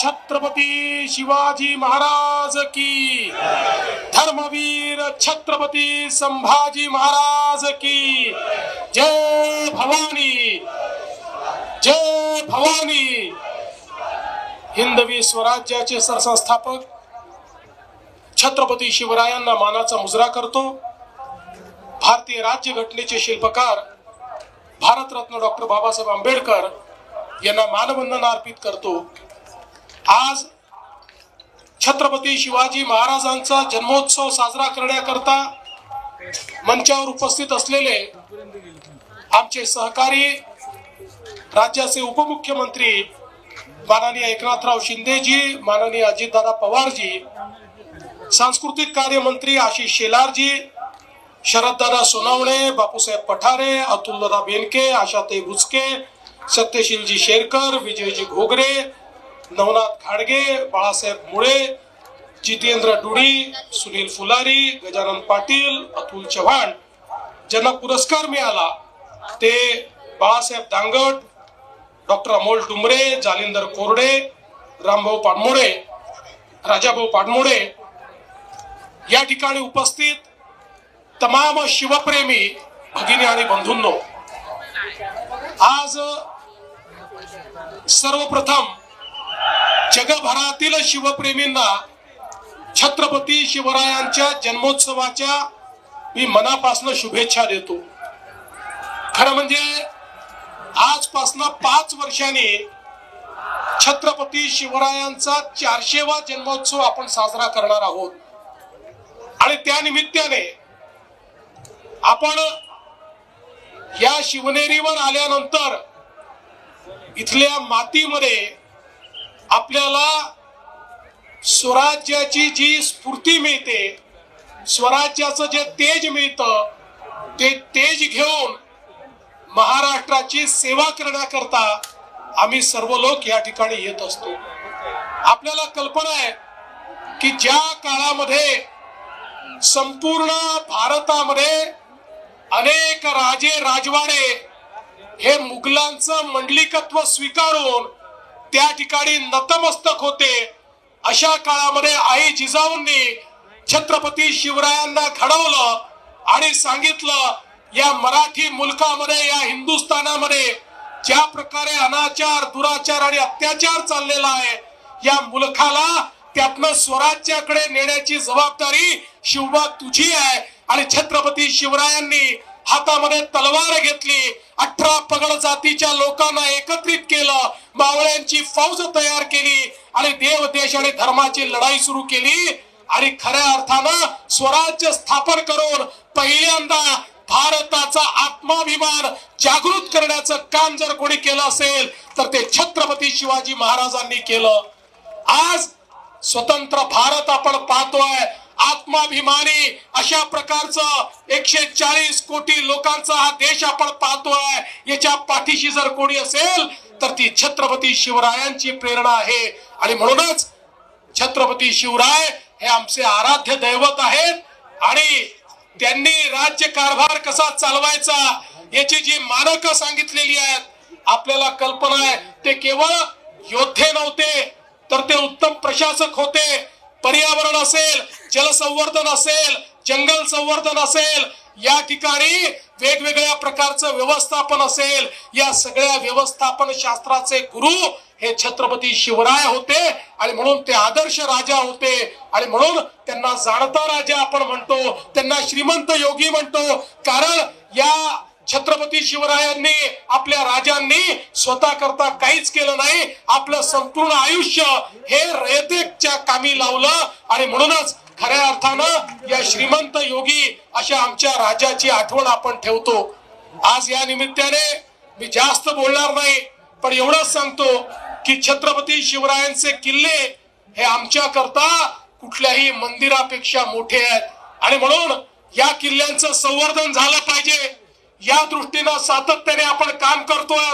छत्रपती शिवाजी महाराज की, धर्मवीर छत्रपती संभाजी महाराज की जय भवानी, जय भवानी। हिंदवी स्वराज्याचे सरसंस्थापक छत्रपती शिवरायांना मानाचा मुजरा करतो। भारतीय राज्यघटनेचे शिल्पकार भारतरत्न डॉक्टर बाबासाहेब आंबेडकर यांना मानवंदना अर्पित करतो। आज छत्रपती शिवाजी महाराजांचा जन्मोत्सव साजरा करण्याकरता मंचावर उपस्थित असलेले आमचे सहकारी राज्याचे उपमुख्यमंत्री माननीय एकनाथराव शिंदेजी, माननीय अजितदादा पवारजी, सांस्कृतिक कार्य मंत्री आशिष शेलारजी, शरददादा सोनावणे, बापूसाहेब पठारे, अतुलदादा बेनके, आशाताई बुचके, सत्यशीलजी शेरकर, विजयजी घोगरे, नवनाथ घाडगे, बाळासाहेब मुळे, जितेंद्र डुडी, सुनील फुलारी, गजानन पाटील, अतुल चव्हाण, ज्यांना पुरस्कार मिळाला ते बाळासाहेब दांगट, डॉक्टर अमोल डुमरे, जालिंदर कोरडे, रामभाऊ पाडमोडे, राजाभाऊ पाडमोडे, या ठिकाणी उपस्थित तमाम शिवप्रेमी भगिनी आणि बंधूंनो, आज सर्वप्रथम जगभरातील शिवप्रेमींना छत्रपती शिवरायांच्या जन्मोत्सवाच्या मी मनापासून शुभेच्छा देतो। खरं म्हणजे आजपासून 5 वर्षांनी छत्रपती शिवरायांचा 400वा जन्मोत्सव आपण साजरा करणार आहोत आणि त्या निमित्ताने आपण या शिवनेरीवर आल्यानंतर इथल्या मातीमध्ये आपल्याला स्वराज्याची जी स्फूर्ती मिळते, स्वराज्याचं जे तेज मिळतं, ते तेज घेऊन महाराष्ट्राची सेवा करण्याकरता आम्ही सर्व लोक या ठिकाणी येत असतो। आपल्याला कल्पना आहे की ज्या काळामध्ये संपूर्ण भारतामध्ये अनेक राजे राजवाडे हे मुघलांचं मंडलिकत्व स्वीकारून त्या ठिकाणी नतमस्तक होते, अशा काळामध्ये आई जिजाऊंनी छत्रपती शिवरायांना घडवलं आणि सांगितलं या मराठी मुलकामध्ये, या हिंदुस्थानामध्ये ज्या प्रकारे अनाचार, दुराचार आणि अत्याचार चाललेला आहे, या मुलखाला त्यातनं स्वराज्याकडे नेण्याची जबाबदारी शिवबा तुझी आहे। आणि छत्रपती शिवरायांनी हातामध्ये तलवार घेतली, 18 पगड जातीच्या लोकांना एकत्रित केलं, मावळ्यांची फौज तयार केली आणि देव, देश आणि धर्माची लढाई सुरू केली आणि खऱ्या अर्थानं स्वराज्य स्थापन करून पहिल्यांदा भारताचा आत्माभिमान जागृत करण्याचं काम जर कोणी केलं असेल तर ते छत्रपती शिवाजी महाराजांनी केलं। आज स्वतंत्र भारत आपण पाहतोय, आत्माभिमानी अशा प्रकारचं 140 कोटी लोकांचा हा देश आपण पाहतोय। याच्या पाठीशी जर कोणी असेल तर ती छत्रपती शिवरायांची प्रेरणा आहे आणि म्हणूनच छत्रपती शिवराय हे आमचे आराध्य दैवत आहेत आणि त्यांनी राज्य कारभार कसा चालवायचा याची जी मानकं सांगितलेली आहेत, आपल्याला कल्पना आहे ते केवळ योद्धे नव्हते तर ते उत्तम प्रशासक होते। पर्यावरण असेल, जलसंवर्धन असेल, जंगल संवर्धन असेल, या ठिकाणी वेगवेगळ्या प्रकारचं व्यवस्थापन असेल, या सगळ्या व्यवस्थापन शास्त्राचे गुरु हे छत्रपती शिवराय होते आणि म्हणून ते आदर्श राजा होते आणि म्हणून त्यांना जाणता राजा आपण म्हणतो, त्यांना श्रीमंत योगी म्हणतो, कारण या छत्रपती शिवरायांनी, आपल्या राजांनी स्वतः करता काहीच केलं नाही, आपलं संपूर्ण आयुष्य हे रयतेच्या कामी लावलं आणि म्हणूनच खऱ्या अर्थानं या श्रीमंत योगी अशा आमच्या राजाची आठवण आपण ठेवतो। आज या निमित्ताने मी जास्त बोलणार नाही, पण एवढंच सांगतो की छत्रपती शिवरायांचे किल्ले हे आमच्या करता कुठल्याही मंदिरापेक्षा मोठे आहेत आणि म्हणून या किल्ल्यांचं संवर्धन झालं पाहिजे, या दृष्टीनं सातत्याने आपण काम करतोय,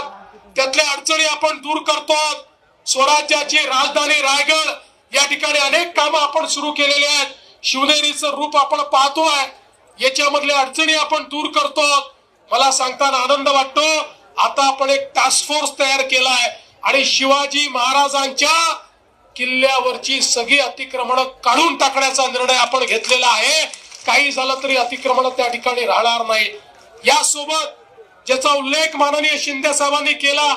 त्यातल्या अडचणी आपण दूर करतोय। स्वराज्याची राजधानी रायगड या ठिकाणी अनेक कामं आपण सुरू केलेली आहेत, शिवनेरीचं रूप आपण पाहतोय, याच्यामधल्या अडचणी आपण दूर करतोय। मला सांगताना आनंद वाटतो, आता आपण एक टास्क फोर्स तयार केलाय आणि शिवाजी महाराजांच्या किल्ल्यावरची सगळी अतिक्रमण काढून टाकण्याचा निर्णय आपण घेतलेला आहे. काही झालं तरी अतिक्रमण त्या ठिकाणी राहणार नाही. यासोबत ज्याचा उल्लेख माननीय शिंदे साहेबांनी केला,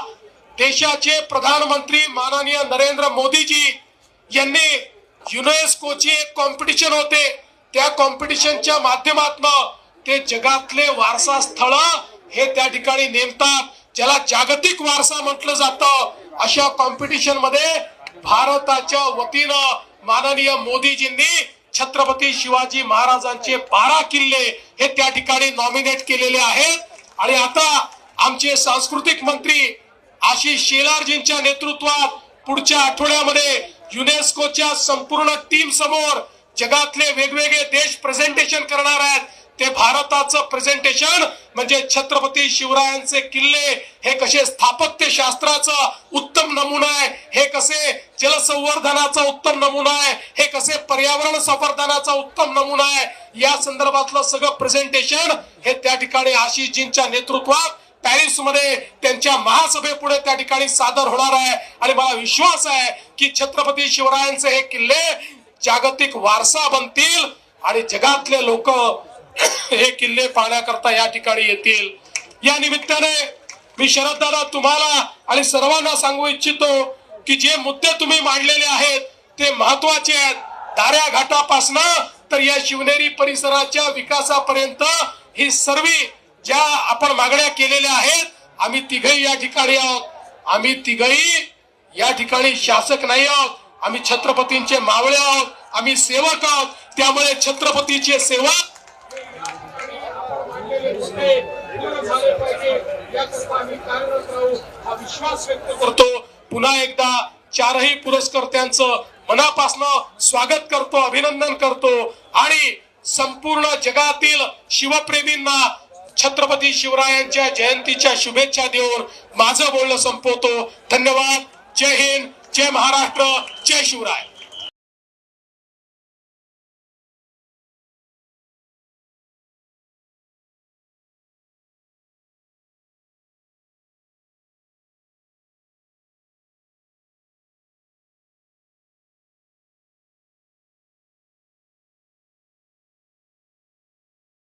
देशाचे प्रधानमंत्री माननीय नरेंद्र मोदीजी यांनी युनेस्कोची एक कॉम्पिटिशन होते, त्या कॉम्पिटिशनच्या माध्यमातून ते जगातले वारसा स्थळ हे त्या ठिकाणी नेमतात, ज्याला जागतिक वारसा म्हटलं जातं. अशा कॉम्पिटिशन मध्ये भारताच्या वतीनं माननीय मोदीजींनी छत्रपती शिवाजी महाराजांचे 12 किल्ले हे त्या ठिकाणी नॉमिनेट केलेले आहेत. आणि आता आमचे सांस्कृतिक मंत्री आशिष शेलारजींच्या नेतृत्वात पुढच्या आठवड्यामध्ये युनेस्कोच्या संपूर्ण टीम समोर जगातले वेगवेगळे देश प्रेझेंटेशन करणार आहेत. ते भारताचं प्रेझेंटेशन म्हणजे छत्रपती शिवरायांचे किल्ले हे कसे स्थापत्य शास्त्राचा उत्तम नमुना आहे, हे कसे जलसंवर्धनाचा उत्तम नमुना आहे, हे कसे पर्यावरण संवर्धनाचा उत्तम नमुना आहे, या संदर्भातलं सगळं प्रेझेंटेशन हे त्या ठिकाणी आशिषजींच्या नेतृत्वात पॅरिस मध्ये त्यांच्या महासभेपुढे त्या ठिकाणी सादर होणार आहे. आणि मला विश्वास आहे की छत्रपती शिवरायांचे हे किल्ले जागतिक वारसा बनतील आणि जगातले लोक हे किल्ले पाहण्याकरता या ठिकाणी येतील. या निमित्ताने मी शरद दादा तुम्हाला आणि सर्वांना सांगू इच्छितो की जे मुद्दे तुम्ही मांडलेले आहेत ते महत्वाचे आहेत. दाऱ्या घाटापासनं तर या शिवनेरी परिसराच्या विकासापर्यंत ही सर्व ज्या आपण मागण्या केलेल्या आहेत, आम्ही तिघही या ठिकाणी आहोत. आम्ही तिघही या ठिकाणी शासक नाही आहोत, आम्ही छत्रपतींचे मावळे आहोत, आम्ही सेवक आहोत. त्यामुळे छत्रपतीचे सेवक हा विश्वास व्यक्त करतो. पुन्हा एकदा चारही पुरस्कर्त्यांचं मनापासनं स्वागत करतो, अभिनंदन करतो आणि संपूर्ण जगातील शिवप्रेमींना छत्रपती शिवरायांच्या जयंतीच्या शुभेच्छा देऊन माझं बोलणं संपवतो. धन्यवाद. जय हिंद, जय महाराष्ट्र, जय शिवराय.